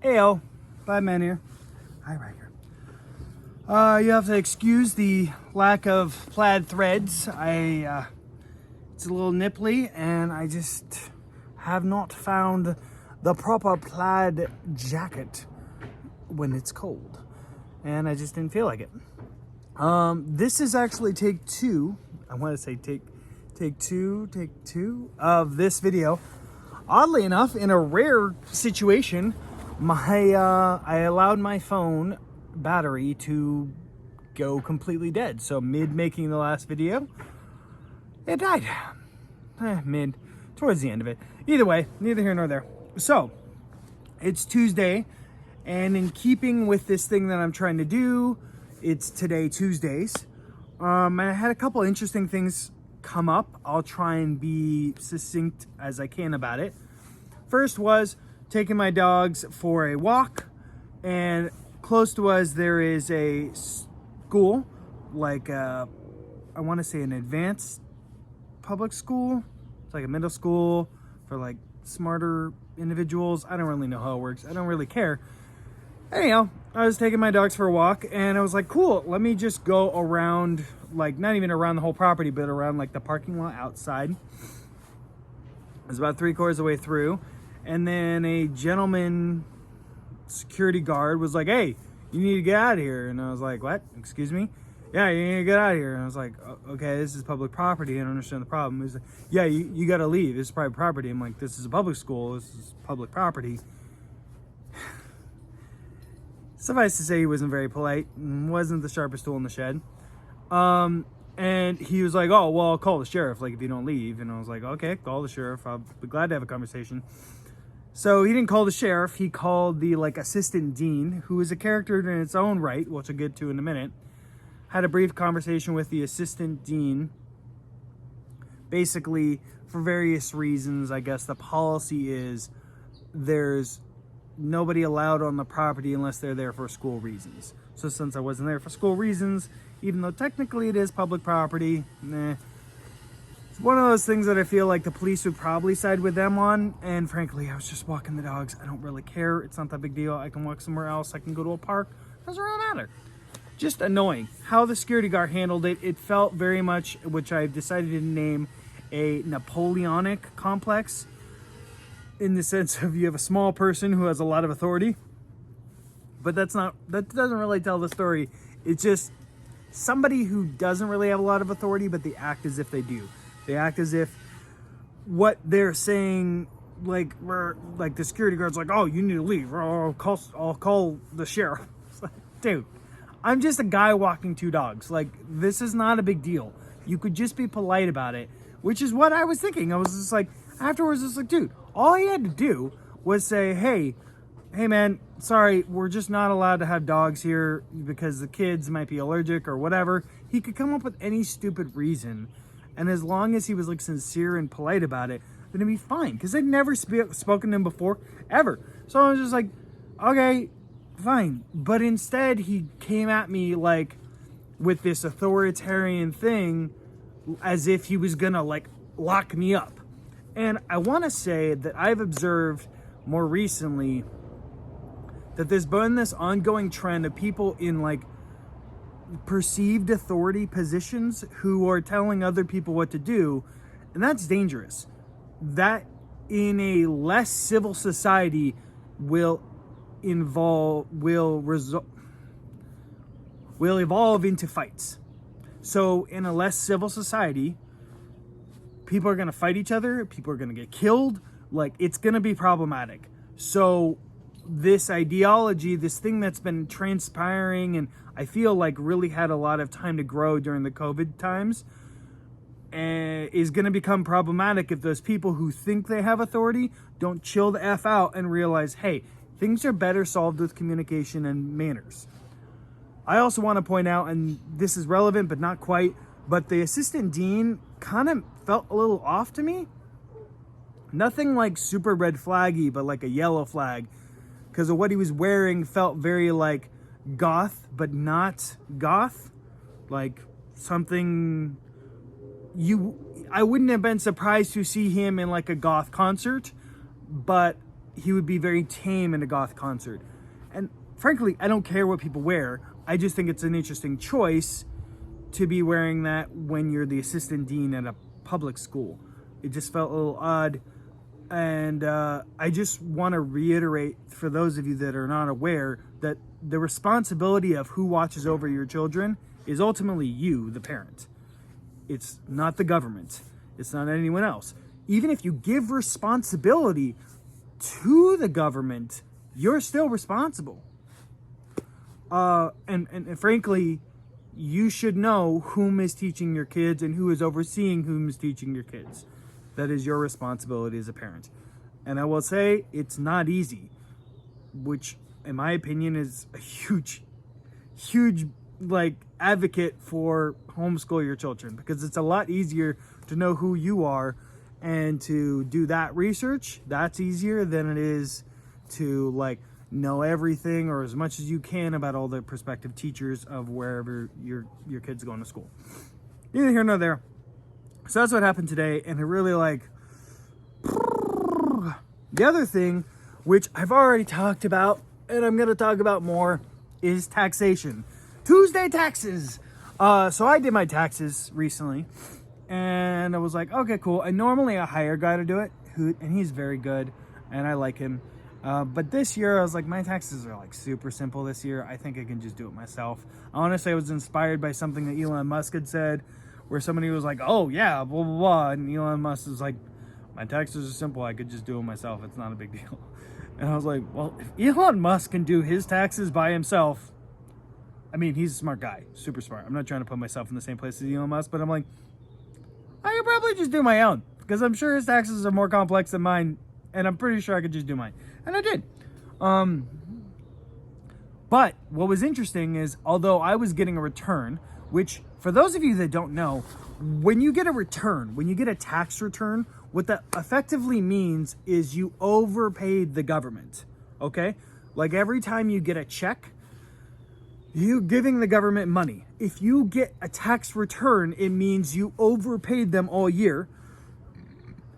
Heyo, bye man here. Hi, Riker. You have to excuse the lack of plaid threads. It's a little nipply, and I just have not found the proper plaid jacket when it's cold, and I just didn't feel like it. This is actually take two. I want to say take two of this video. Oddly enough, in a rare situation, I allowed my phone battery to go completely dead. So mid making the last video, it died. Mid, towards the end of it. Either way, neither here nor there. So it's Tuesday, and in keeping with this thing that I'm trying to do, it's Today Tuesdays. And I had a couple interesting things come up. I'll try and be succinct as I can about it. First was taking my dogs for a walk, and close to us there is a school, like I want to say an advanced public school. It's like a middle school for like smarter individuals. I don't really know how it works. I don't really care. Anyhow, I was taking my dogs for a walk, and I was like, cool, let me just go around, like not even around the whole property, but around like the parking lot outside. It was about 3/4 of the way through, and then a gentleman security guard was like, hey, you need to get out of here. And I was like, what? Excuse me? Yeah, you need to get out of here. And I was like, okay, this is public property. I don't understand the problem. He was like, yeah, you got to leave. This is private property. I'm like, this is a public school. This is public property. Suffice to say, he wasn't very polite and wasn't the sharpest tool in the shed. And he was like, oh, well, I'll call the sheriff, like, if you don't leave. And I was like, okay, call the sheriff. I'll be glad to have a conversation. So he didn't call the sheriff. He called the, like, assistant dean, who is a character in its own right, which I'll get to in a minute. Had a brief conversation with the assistant dean. Basically, for various reasons, I guess the policy is there's nobody allowed on the property unless they're there for school reasons. So since I wasn't there for school reasons, even though technically it is public property, it's one of those things that I feel like the police would probably side with them on. And frankly, I was just walking the dogs. I don't really care. It's not that big deal. I can walk somewhere else. I can go to a park. Doesn't really matter. Just annoying. How the security guard handled it, it felt very much, which I've decided to name a Napoleonic complex, in the sense of you have a small person who has a lot of authority. But that doesn't really tell the story. It's just somebody who doesn't really have a lot of authority, but they act as if they do. They act as if what they're saying, like the security guard's like, oh, you need to leave, or I'll call the sheriff. It's like, dude, I'm just a guy walking two dogs. Like, this is not a big deal. You could just be polite about it, which is what I was thinking. I was just like, afterwards, it's like, dude, all he had to do was say, hey man, sorry, we're just not allowed to have dogs here because the kids might be allergic or whatever. He could come up with any stupid reason. And as long as he was like sincere and polite about it, then it'd be fine. Because I'd never spoken to him before, ever. So I was just like, okay, fine. But instead, he came at me like with this authoritarian thing as if he was gonna like lock me up. And I want to say that I've observed more recently that there's been this ongoing trend of people in like perceived authority positions who are telling other people what to do, and that's dangerous. That in a less civil society will evolve into fights. So in a less civil society, people are going to fight each other, people are going to get killed, like it's going to be problematic. So this ideology, this thing that's been transpiring and I feel like really had a lot of time to grow during the COVID times, is going to become problematic if those people who think they have authority don't chill the F out and realize, hey, things are better solved with communication and manners. I also want to point out, and this is relevant but not quite, but the assistant dean kind of felt a little off to me. Nothing like super red flaggy, but like a yellow flag. Because of what he was wearing felt very like goth, but not goth. Like something I wouldn't have been surprised to see him in like a goth concert, but he would be very tame in a goth concert. And frankly, I don't care what people wear. I just think it's an interesting choice to be wearing that when you're the assistant dean at a public school. It just felt a little odd. And I just want to reiterate for those of you that are not aware that the responsibility of who watches over your children is ultimately you, the parent. It's not the government. It's not anyone else. Even if you give responsibility to the government, you're still responsible. And frankly, you should know whom is teaching your kids and who is overseeing whom is teaching your kids. That is your responsibility as a parent. And I will say it's not easy, which in my opinion is a huge like advocate for homeschool your children, because it's a lot easier to know who you are and to do that research. That's easier than it is to like know everything or as much as you can about all the prospective teachers of wherever your kids going to school. Neither here nor there. So that's what happened today, and it really like... The other thing, which I've already talked about, and I'm going to talk about more, is taxation. Tuesday taxes! So I did my taxes recently, and I was like, okay, cool. And normally I hire a guy to do it, and he's very good, and I like him. But this year, I was like, my taxes are like super simple this year. I think I can just do it myself. Honestly, I was inspired by something that Elon Musk had said, where somebody was like, oh yeah, blah, blah, blah. And Elon Musk was like, my taxes are simple. I could just do them myself. It's not a big deal. And I was like, well, if Elon Musk can do his taxes by himself, I mean, he's a smart guy, super smart. I'm not trying to put myself in the same place as Elon Musk, but I'm like, I could probably just do my own, because I'm sure his taxes are more complex than mine, and I'm pretty sure I could just do mine. And I did. But what was interesting is, although I was getting a return, which for those of you that don't know, when you get a return, when you get a tax return, what that effectively means is you overpaid the government, okay? Like every time you get a check, you're giving the government money. If you get a tax return, it means you overpaid them all year,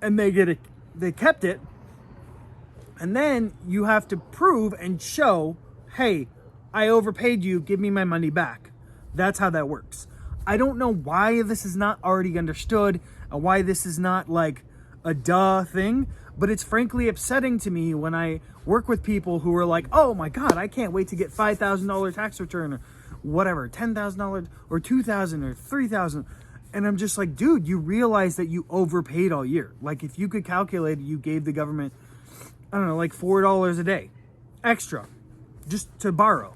and they kept it, and then you have to prove and show, hey, I overpaid you, give me my money back. That's how that works. I don't know why this is not already understood and why this is not like a duh thing, but it's frankly upsetting to me when I work with people who are like, oh my God, I can't wait to get $5,000 tax return or whatever, $10,000 or $2,000 or $3,000. And I'm just like, dude, you realize that you overpaid all year. Like if you could calculate it, you gave the government, I don't know, like $4 a day extra just to borrow.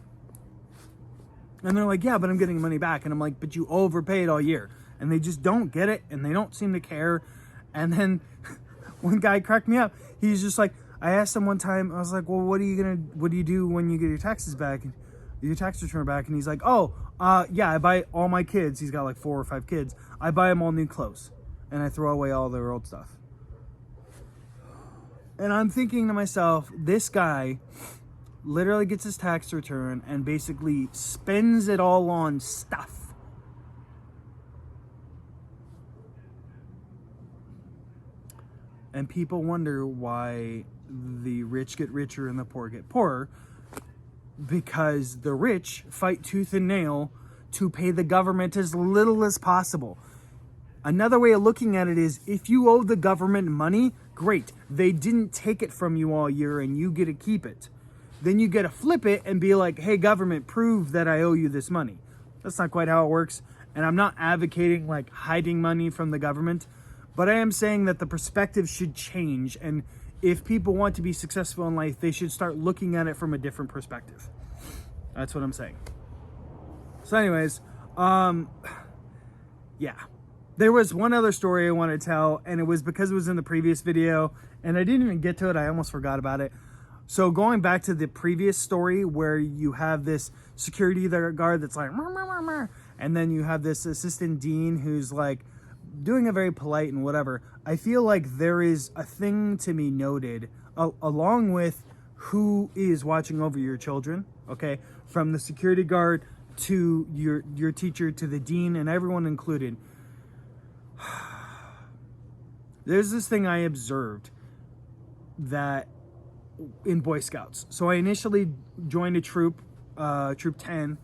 And they're like, yeah, but I'm getting money back. And I'm like, but you overpaid all year. And they just don't get it, and they don't seem to care. And then one guy cracked me up. He's just like, I asked him one time, I was like, well, what do you do when you get your taxes back, your tax return back? And he's like, oh, yeah, I buy all my kids. He's got like 4 or 5 kids. I buy them all new clothes, and I throw away all their old stuff. And I'm thinking to myself, this guy literally gets his tax return and basically spends it all on stuff. And people wonder why the rich get richer and the poor get poorer, because the rich fight tooth and nail to pay the government as little as possible. Another way of looking at it is, if you owe the government money, great. They didn't take it from you all year and you get to keep it. Then you get to flip it and be like, hey, government, prove that I owe you this money. That's not quite how it works. And I'm not advocating like hiding money from the government, but I am saying that the perspective should change. And if people want to be successful in life, they should start looking at it from a different perspective. That's what I'm saying. So anyways, yeah. There was one other story I want to tell, and it was because it was in the previous video, and I didn't even get to it. I almost forgot about it. So going back to the previous story where you have this security guard that's like, "Mur, mur, mur, mur," and then you have this assistant dean who's like doing a very polite and whatever. I feel like there is a thing to be noted along with who is watching over your children, okay? From the security guard to your teacher to the dean and everyone included. There's this thing I observed that in Boy Scouts. So I initially joined a troop, Troop 10.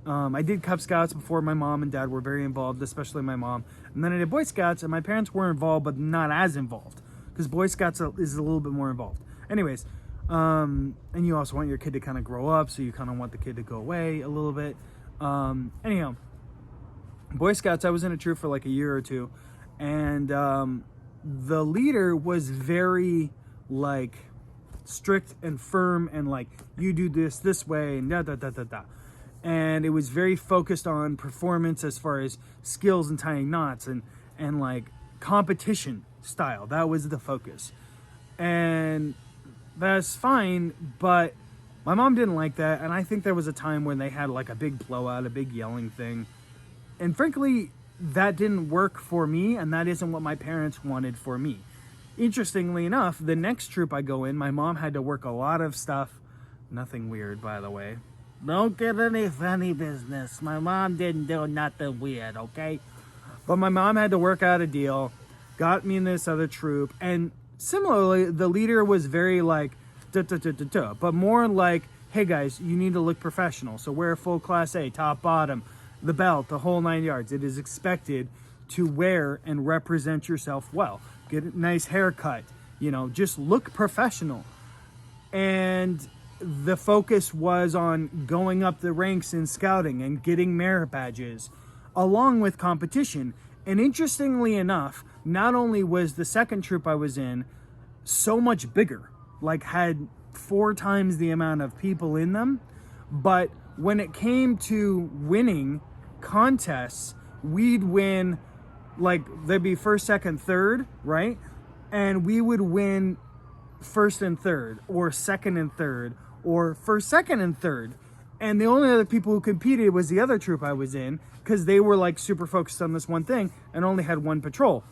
I did Cub Scouts before. My mom and dad were very involved, especially my mom. And then I did Boy Scouts, and my parents were involved, but not as involved, because Boy Scouts is a little bit more involved. Anyways, and you also want your kid to kind of grow up, so you kind of want the kid to go away a little bit. Anyhow, Boy Scouts, I was in a troop for like a year or two, and the leader was very like strict and firm, and like, you do this way, and da da da da da. And it was very focused on performance as far as skills and tying knots and like competition style. That was the focus. And that's fine, but my mom didn't like that. And I think there was a time when they had like a big blowout, a big yelling thing. And frankly, that didn't work for me, and that isn't what my parents wanted for me. Interestingly enough, the next troop I go in, my mom had to work a lot of stuff. Nothing weird, by the way. Don't get any funny business. My mom didn't do nothing weird, okay? But my mom had to work out a deal, got me in this other troop, and similarly, the leader was very like, but more like, hey guys, you need to look professional. So wear full Class A, top, bottom, the belt, the whole 9 yards. It is expected to wear and represent yourself well. Get a nice haircut, just look professional. And the focus was on going up the ranks in scouting and getting merit badges, along with competition. And interestingly enough, not only was the second troop I was in so much bigger, like had 4 times the amount of people in them, but when it came to winning contests, we'd win, like, there'd be first, second, third, right? And we would win first and third, or second and third, or first, second, and third. And the only other people who competed was the other troop I was in, because they were like super focused on this one thing and only had one patrol.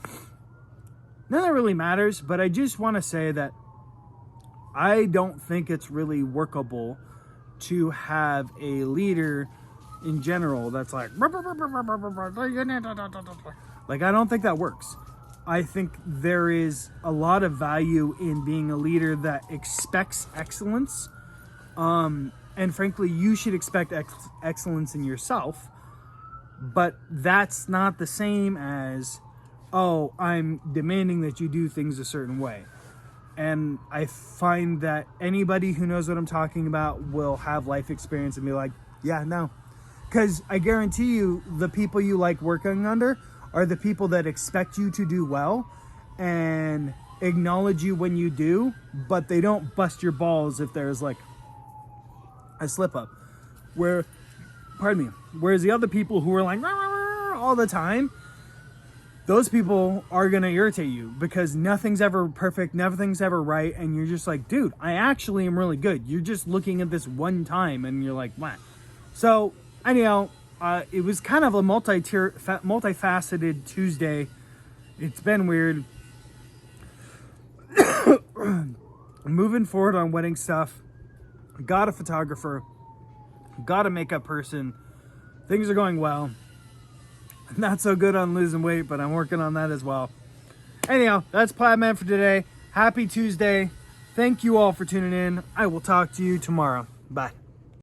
None of that really matters, but I just want to say that I don't think it's really workable to have a leader in general that's like, I don't think that works. I think there is a lot of value in being a leader that expects excellence. And frankly, you should expect excellence in yourself, but that's not the same as, oh, I'm demanding that you do things a certain way. And I find that anybody who knows what I'm talking about will have life experience and be like, yeah, no. Because I guarantee you, the people you like working under are the people that expect you to do well and acknowledge you when you do, but they don't bust your balls if there's like a slip up. Whereas the other people who are like rah, rah, rah, all the time, those people are gonna irritate you because nothing's ever perfect, nothing's ever right, and you're just like, dude, I actually am really good. You're just looking at this one time and you're like, what? So anyhow, it was kind of a multifaceted Tuesday. It's been weird. Moving forward on wedding stuff. Got a photographer. Got a makeup person. Things are going well. Not so good on losing weight, but I'm working on that as well. Anyhow, that's Plaid Man for today. Happy Tuesday. Thank you all for tuning in. I will talk to you tomorrow. Bye.